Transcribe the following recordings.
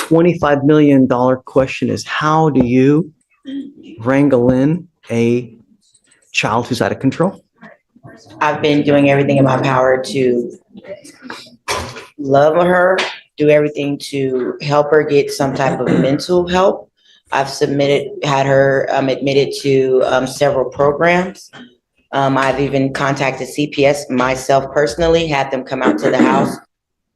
$25 million question is, how do you wrangle in a child who's out of control? I've been doing everything in my power to love her, do everything to help her get some type of mental help. I've had her admitted to several programs. I've even contacted CPS myself personally, had them come out to the house.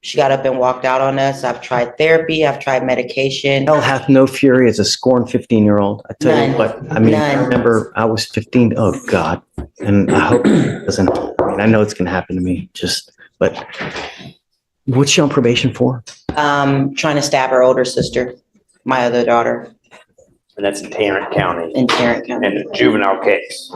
She got up and walked out on us. I've tried therapy. I've tried medication. Hell hath no fury as a scorned 15-year-old. I tell you, but I mean, I remember I was 15. Oh God. And I hope it doesn't, I mean, I know it's going to happen to me but what's she on probation for? Trying to stab her older sister, my other daughter. And that's in Tarrant County. In Tarrant County. And a juvenile case.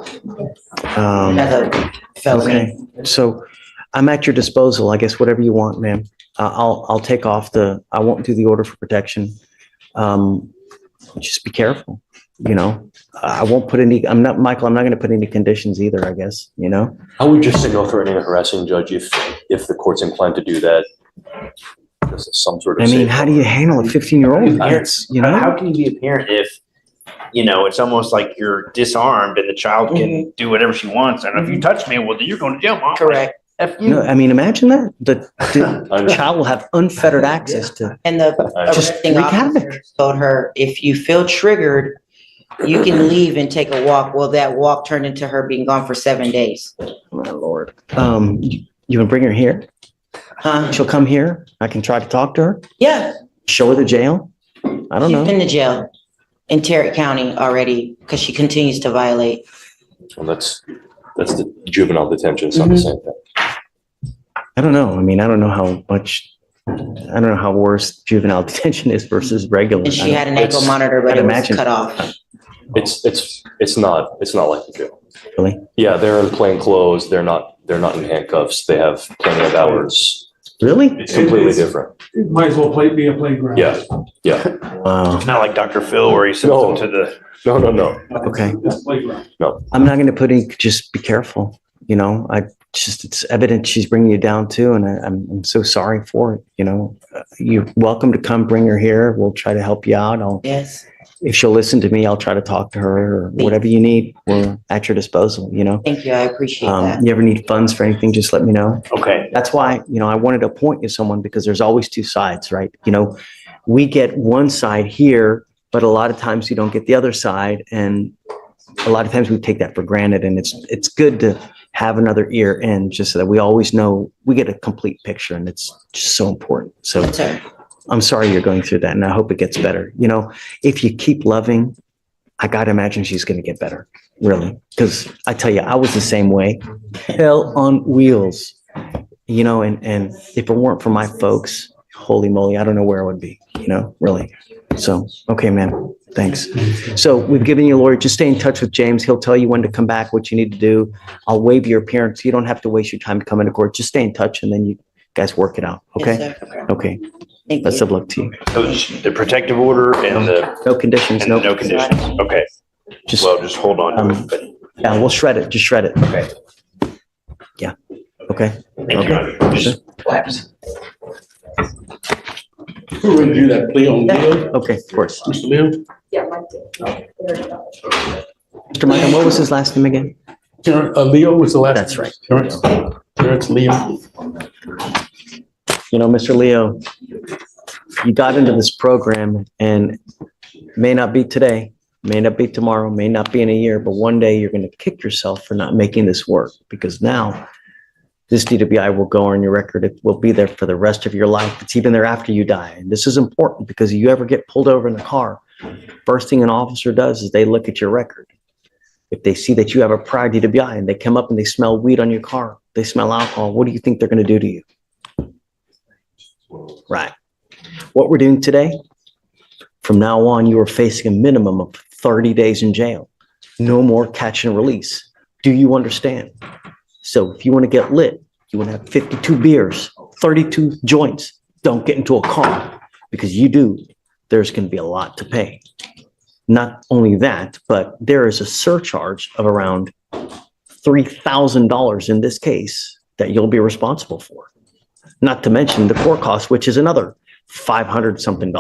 Another felony. Okay. So I'm at your disposal. I guess whatever you want, ma'am. I'll take off I won't do the order for protection. Just be careful, I won't put I'm not going to put any conditions either, I guess, I would just say no threatening or harassing, Judge, if the court's inclined to do that. This is some sort of. I mean, how do you handle a 15-year-old? How can you be a parent if, it's almost like you're disarmed and the child can do whatever she wants. And if you touch me, well, you're going to jail, Mom. Correct. F you. No, I mean, imagine that. The child will have unfettered access to. And the arresting officer told her, if you feel triggered, you can leave and take a walk. Well, that walk turned into her being gone for 7 days. Oh, my Lord. You want to bring her here? She'll come here. I can try to talk to her. Yeah. Show her the jail. I don't know. She's in the jail in Tarrant County already because she continues to violate. Well, that's the juvenile detention. It's not the same thing. I don't know. I mean, I don't know how worse juvenile detention is versus regular. And she had an ankle monitor, but it was cut off. It's not like the jail. Really? Yeah, they're in plain clothes. They're not in handcuffs. They have plenty of hours. Really? It's completely different. It might as well be a playground. Yeah. Wow. It's not like Dr. Phil where he sends them to the. No. Okay. It's a playground. No. I'm not going to put any, just be careful. It's evident she's bringing you down too. And I'm so sorry for it. You're welcome to come bring her here. We'll try to help you out. Yes. If she'll listen to me, I'll try to talk to her or whatever you need. We're at your disposal, Thank you. I appreciate that. You ever need funds for anything, just let me know. Okay. That's why, I wanted to appoint you someone because there's always two sides, right? We get one side here, but a lot of times you don't get the other side. And a lot of times we take that for granted, and it's good to have another ear in just so that we always know we get a complete picture, and it's just so important. So I'm sorry you're going through that, and I hope it gets better. If you keep loving, I got to imagine she's going to get better, really. Because I tell you, I was the same way. Hell on wheels, and if it weren't for my folks, holy moly, I don't know where I would be, really. So, okay, man, thanks. So we've given you a lawyer. Just stay in touch with James. He'll tell you when to come back, what you need to do. I'll waive your appearance. You don't have to waste your time to come into court. Just stay in touch, and then you guys work it out, okay? Yes, sir. Okay. Thank Best you. of luck to you. So it's the protective order and No conditions, and no. no conditions. Okay. Just, Just hold on to it. yeah, we'll shred it. Just shred it. Okay. Yeah. Okay. Thank you. Just lapse. Who would do that plea on Leo? Okay, of course. Mr. Leo? Mr. Michael, what was his last name again? Leo was the last. That's right. Terrence Leo. Mr. Leo, you got into this program, and may not be today, may not be tomorrow, may not be in a year, but one day you're going to kick yourself for not making this work, because now this DWI will go on your record. It will be there for the rest of your life. It's even there after you die. And this is important because if you ever get pulled over in the car, first thing an officer does is they look at your record. If they see that you have a prior DWI and they come up and they smell weed on your car, they smell alcohol, what do you think they're going to do to you? Right. What we're doing today, from now on, you are facing a minimum of 30 days in jail. No more catch and release. Do you understand? So if you want to get lit, you want to have 52 beers, 32 joints, don't get into a car, because you do, there's going to be a lot to pay. Not only that, but there is a surcharge of around $3,000 in this case that you'll be responsible for. Not to mention the court cost, which is another $500 something.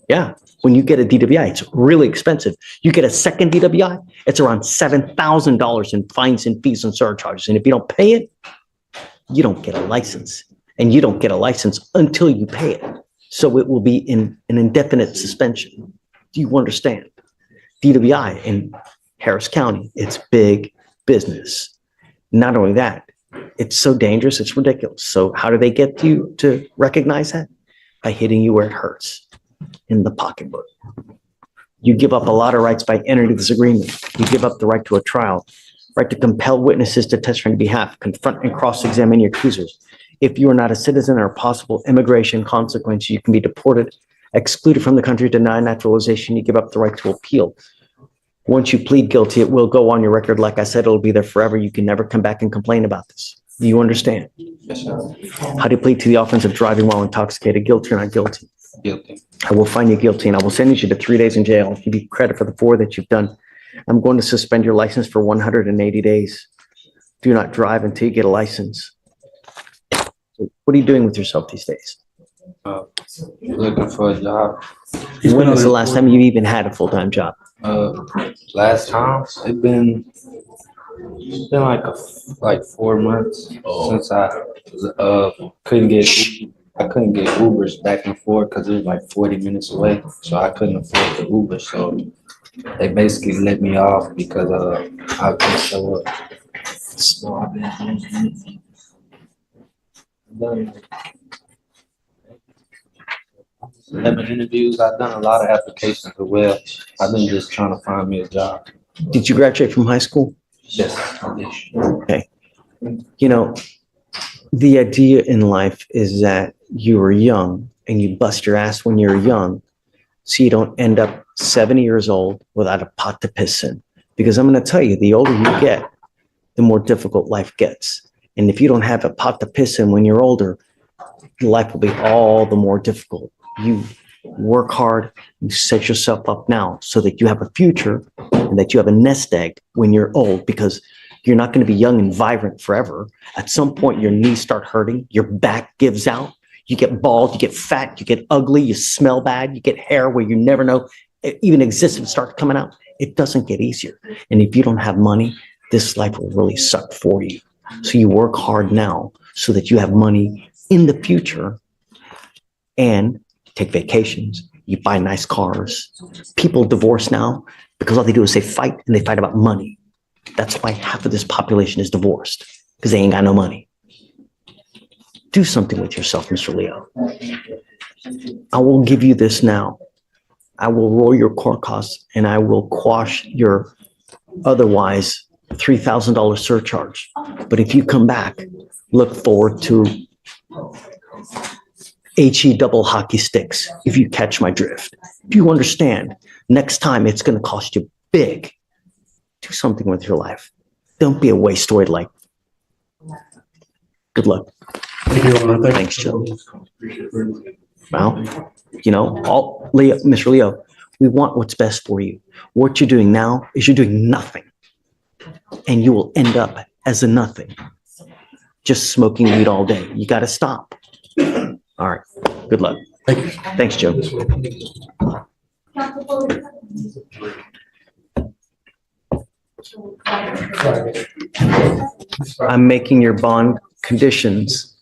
Yeah. When you get a DWI, it's really expensive. You get a second DWI, it's around $7,000 in fines and fees and surcharges. And if you don't pay it, you don't get a license. And you don't get a license until you pay it. So it will be in an indefinite suspension. Do you understand? DWI in Harris County, it's big business. Not only that, it's so dangerous, it's ridiculous. So how do they get you to recognize that? By hitting you where it hurts, in the pocketbook. You give up a lot of rights by entering this agreement. You give up the right to a trial, right to compel witnesses to testify on your behalf, confront and cross-examine your accusers. If you are not a citizen or a possible immigration consequence, you can be deported, excluded from the country, denied naturalization. You give up the right to appeal. Once you plead guilty, it will go on your record. Like I said, it'll be there forever. You can never come back and complain about this. Do you understand? Yes, sir. How do you plead to the offense of driving while intoxicated? Guilty or not guilty? Guilty. I will find you guilty and I will sentence you to 3 days in jail. I'll give you credit for the 4 that you've done. I'm going to suspend your license for 180 days. Do not drive until you get a license. So what are you doing with yourself these days? Looking for a job. When was the last time you even had a full-time job? Last time it's been like 4 months since I couldn't get Ubers back and forth because it was like 40 minutes away, so I couldn't afford the Uber. So they basically let me off because I couldn't show up. So I've been done 11 interviews. I've done a lot of applications as well. I've been just trying to find me a job. Did you graduate from high school? Yes. Okay. You know, the idea in life is that you are young and you bust your ass when you're young so you don't end up 70 years old without a pot to piss in. Because I'm going to tell you, the older you get, the more difficult life gets. And if you don't have a pot to piss in when you're older, life will be all the more difficult. You work hard, you set yourself up now so that you have a future and that you have a nest egg when you're old, because you're not going to be young and vibrant forever. At some point, your knees start hurting, your back gives out, you get bald, you get fat, you get ugly, you smell bad, you get hair where you never know it even exists and start coming out. It doesn't get easier. And if you don't have money, this life will really suck for you. So you work hard now so that you have money in the future and take vacations. You buy nice cars. People divorce now because all they do is they fight and they fight about money. That's why half of this population is divorced, because they ain't got no money. Do something with yourself, Mr. Leo. I will give you this now. I will roll your court costs and I will quash your otherwise $3,000 surcharge. But if you come back, look forward to HE double hockey sticks, if you catch my drift. If you understand, next time it's going to cost you big. Do something with your life. Don't be a wasteoid like. Good luck. Thank you, Your Honor. Thanks, Joe. Well, you know, Mr. Leo, we want what's best for you. What you're doing now is you're doing nothing. And you will end up as a nothing. Just smoking weed all day. You got to stop. All right. Good luck. Thank you. Thanks, Joe. I'm making your bond conditions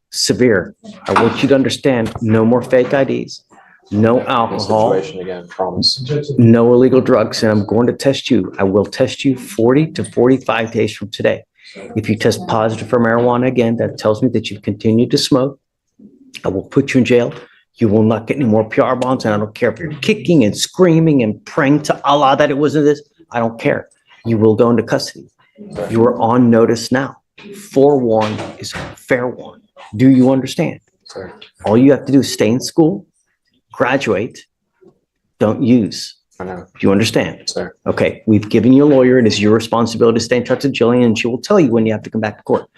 severe. I want you to understand, no more fake IDs, no alcohol, Situation again, promise. no illegal drugs, and I'm going to test you. I will test you 40 to 45 days from today. If you test positive for marijuana again, that tells me that you've continued to smoke. I will put you in jail. You will not get any more PR bonds, and I don't care if you're kicking and screaming and praying to Allah that it wasn't this. I don't care. You will go into custody. You are on notice now. Forewarned is fair warned. Do you understand? Sir. All you have to do is stay in school, graduate, don't use. I know, Do you understand? sir. Okay, we've given you a lawyer. It is your responsibility to stay in touch with Jillian, and she will tell you when you have to come back to court.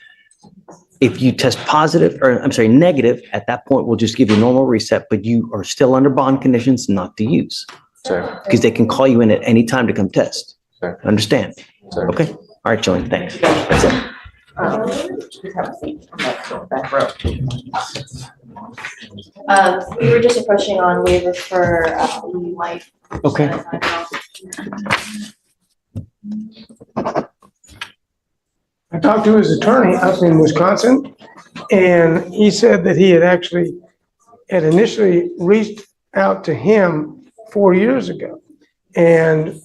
If you test positive, or I'm sorry, negative, at that point, we'll just give you a normal reset, but you are still under bond conditions not to use, Sir. because they can call you in at any time to come test. Sir. Understand? Sir. Okay? All right, Jillian, thanks. That's it. Just have a seat. Back row. We were just approaching on waivers for life. Okay. I talked to his attorney up in Wisconsin, and he said that he had initially reached out to him 4 years ago. And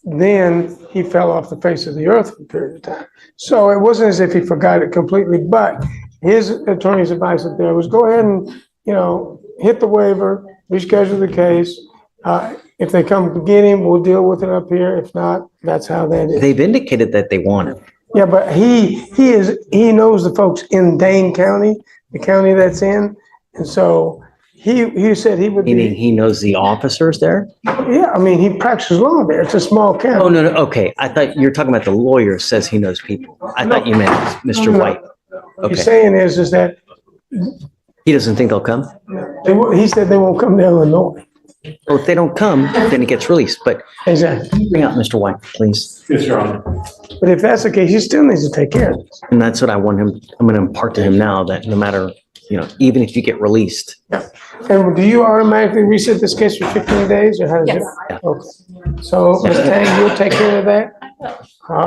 then he fell off the face of the earth for a period of time. So it wasn't as if he forgot it completely, but his attorney's advice up there was go ahead and, hit the waiver, reschedule the case. If they come to get him, we'll deal with it up here. If not, that's how that is. They've indicated that they want it. Yeah, but he knows the folks in Dane County, the county that's in. And so he said he would Meaning be, he knows the officers there? yeah, I mean, he practices law there. It's a small Oh, county. no, okay. I thought you were talking about the lawyer says he knows people. I thought you meant Mr. No. White. What he's Okay. saying is that He doesn't think they'll come? he said they won't come to Illinois. Well, if they don't come, then it gets released. But Exactly. bring out Mr. White, please. Yes, Your Honor. But if that's the case, he still needs to take care of this. And that's what I want him, I'm going to impart to him now that no matter, even if you get released, And do you automatically reset this case for 15 days or how does it? Yes. Okay. So, Ms. Tang, you'll take care of that?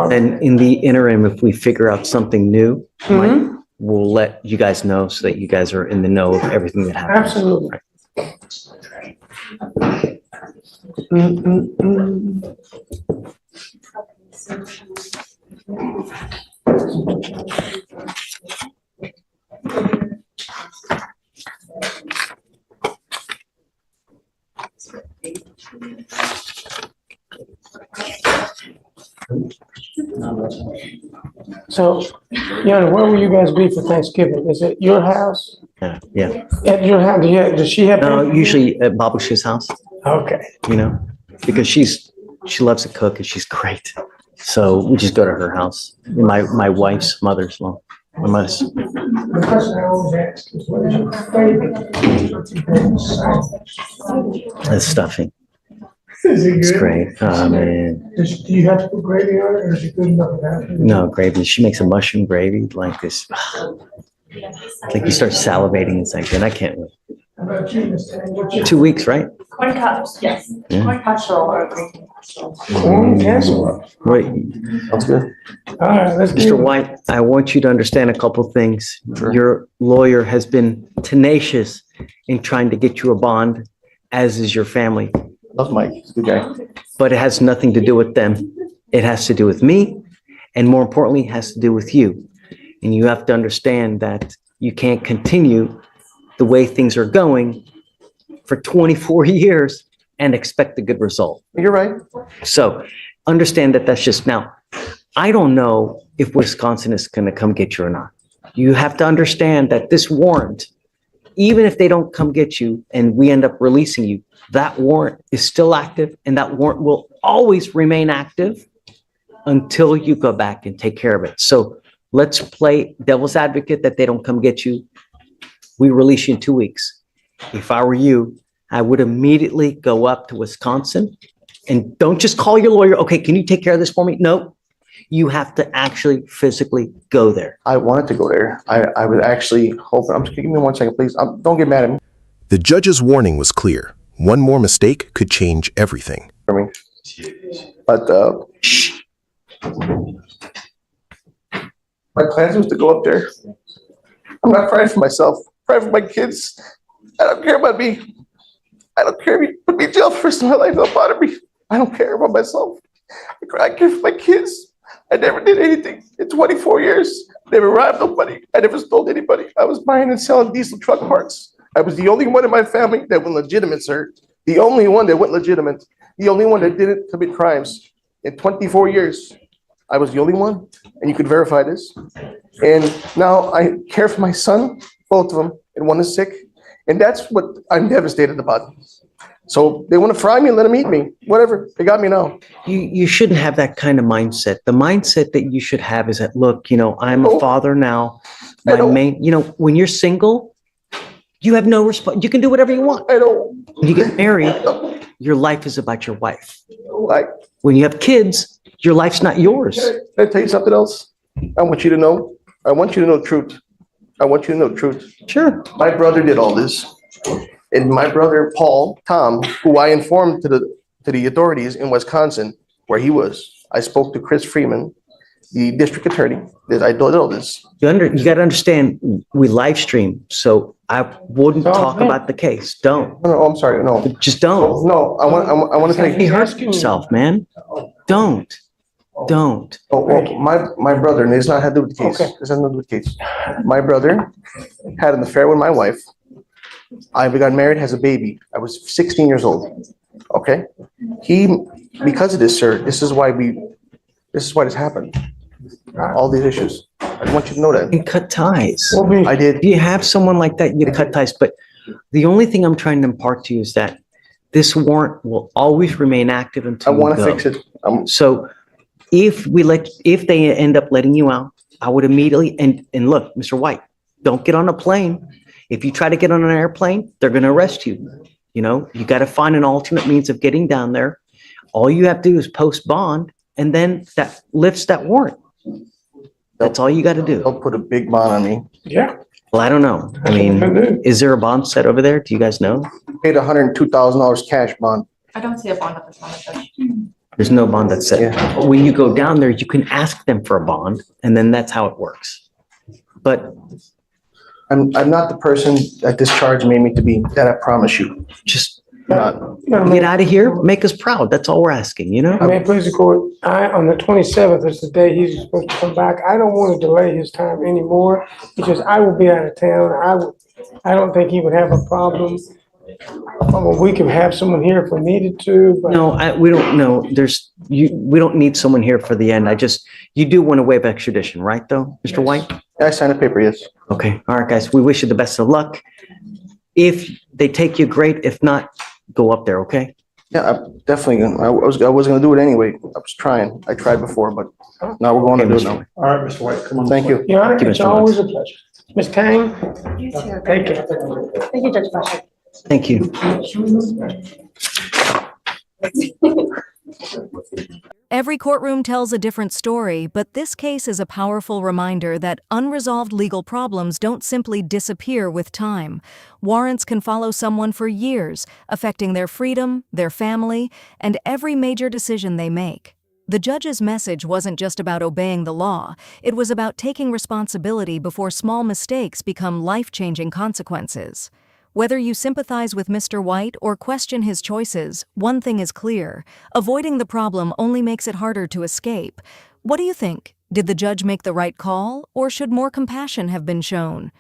then in the interim, if we figure out something new, Mhm. we'll let you guys know so that you guys are in the know of everything that happens. Absolutely. So, Yana, where will you guys be for Thanksgiving? Is it your house? Yeah. At your house? Does she have? No, usually at Babusha's house, Okay. because she loves to cook and she's great. So we just go to her house, my wife's mother's law. The question I always ask is what is your favorite side? That's stuffing. Is it It's good? great. Oh, man. Do you have to put gravy on it or is it good enough without it? No, gravy. She makes a mushroom gravy like this. It's like you start salivating. It's like, and I can't wait. How about you, Ms. Tang? What's your 2 weeks, right? Corn cups, yes. Yeah. Corn casserole or green casserole. corn casserole? Right. Sounds good. All right, let's Mr. do it. White, I want you to understand a couple things. Your lawyer has been tenacious in trying to get you a bond, as is your family. Love Mike, he's a good guy. But it has nothing to do with them. It has to do with me, and more importantly, it has to do with you. And you have to understand that you can't continue the way things are going for 24 years and expect a good result. You're right. So understand that that's just now. I don't know if Wisconsin is going to come get you or not. You have to understand that this warrant, even if they don't come get you and we end up releasing you, that warrant is still active and that warrant will always remain active until you go back and take care of it. So let's play devil's advocate that they don't come get you. We release you in 2 weeks. If I were you, I would immediately go up to Wisconsin and don't just call your lawyer. Okay, can you take care of this for me? No, you have to actually physically go there. I wanted to go there. I was actually hoping, give me 1 second, please. Don't get mad at me The judge's warning was clear. One more mistake could change everything. for me. But, my plans was to go up there. I'm not crying for myself, I'm crying for my kids. I don't care about me. I don't care if you put me in jail for the rest of my life, don't bother me. I don't care about myself. I care for my kids. I never did anything in 24 years. Never robbed nobody. I never stole anybody. I was buying and selling diesel truck parts. I was the only one in my family that went legitimate, sir. The only one that went legitimate. The only one that didn't commit crimes in 24 years. I was the only one, and you could verify this. And now I care for my son, both of them, and one is sick. And that's what I'm devastated about. So they want to fry me and let them eat me. Whatever, they got me now. You shouldn't have that kind of mindset. The mindset that you should have is that, look, I'm a father now. I know. When you're single, you have no response. You can do whatever you want. I don't When you get married, your life is about your wife. like. When you have kids, your life's not yours. Can I tell you something else? I want you to know I want you to know the truth. I want you to know the truth. Sure. My brother did all this. And my brother, Tom, who I informed to the authorities in Wisconsin where he was. I spoke to Chris Freeman, the district attorney, that I did all this. You gotta understand, we live stream, so I wouldn't talk about the case. Don't. No, I'm sorry, no. Just don't. No, I want to tell He you. hurt himself, man. Don't. Don't. Oh, well, my brother, and it's not had to do with the case. Okay. It's not had to do with the case. My brother had an affair with my wife. I got married, has a baby. I was 16 years old. Okay? Because of this, sir, this is why this happened. All these issues. I want you to know that. You cut ties. We'll be, I did. If you have someone like that, you cut ties. But the only thing I'm trying to impart to you is that this warrant will always remain active I until you want to go. fix it. So if they end up letting you out, I would immediately, and look, Mr. White, don't get on a plane. If you try to get on an airplane, they're going to arrest you. You know, you got to find an alternate means of getting down there. All you have to do is post bond, and then that lifts that warrant. That's all you got to do. They'll put a big bond on me. yeah. Well, I don't know. I mean, is there a bond set over there? Do you guys know? Paid $102,000 cash bond. I don't see a bond at this moment, Judge. There's no bond that's set. Yeah. When you go down there, you can ask them for a bond, and then that's how it works. But I'm not the person that this charge made me to be, that I promise you. just Not. get out of here, make us proud. That's all we're asking, you know? May it please the court, on the 27th is the day he's supposed to come back. I don't want to delay his time anymore because I will be out of town. I don't think he would have a problem. We could have someone here if we needed to, but. No, we don't know. We don't need someone here for the end. You do want to waive extradition, right, though, Mr. White? I signed a paper, yes. Okay, all right, guys, we wish you the best of luck. If they take you, great. If not, go up there, okay? Yeah, I'm definitely, I was gonna do it anyway. I was trying. I tried before, but now we're going to Okay, do it Mr. now. White. All right, Mr. White, come on. Thank you. Your Honor, Thank you, it's Mr. always a pleasure. Ms. Tang, You too. take care. Thank you, Judge Fleischer. Thank you. Every courtroom tells a different story, but this case is a powerful reminder that unresolved legal problems don't simply disappear with time. Warrants can follow someone for years, affecting their freedom, their family, and every major decision they make. The judge's message wasn't just about obeying the law, it was about taking responsibility before small mistakes become life-changing consequences. Whether you sympathize with Mr. White or question his choices, one thing is clear: avoiding the problem only makes it harder to escape. What do you think? Did the judge make the right call, or should more compassion have been shown?